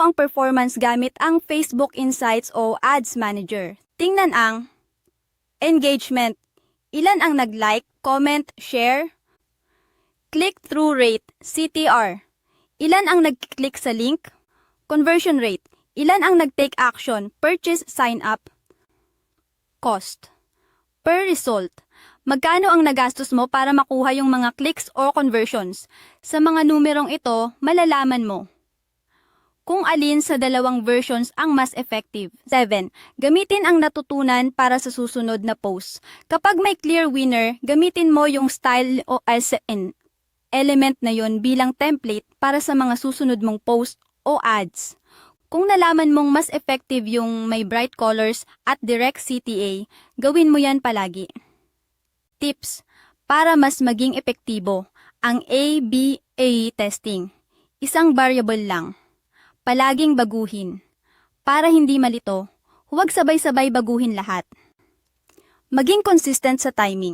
ang performance gamit ang Facebook Insights o Ads Manager. Tingnan ang engagement. Ilan ang nag-like, comment, share? Click-through rate, CTR. Ilan ang nag-click sa link? Conversion rate. Ilan ang nag-take action, purchase, sign up? Cost. Per result. Magkano ang nagastos mo para makuha yung mga clicks o conversions? Sa mga numerong ito, malalaman mo kung alin sa dalawang versions ang mas effective. 7. Gamitin ang natutunan para sa susunod na post. Kapag may clear winner, gamitin mo yung style o SN element na yon bilang template para sa mga susunod mong post o ads. Kung nalaman mong mas effective yung may bright colors at direct CTA, gawin mo yan palagi. Tips para mas maging epektibo ang A/B/A testing. Isang variable lang. Palaging baguhin. Para hindi malito, huwag sabay-sabay baguhin lahat. Maging consistent sa timing.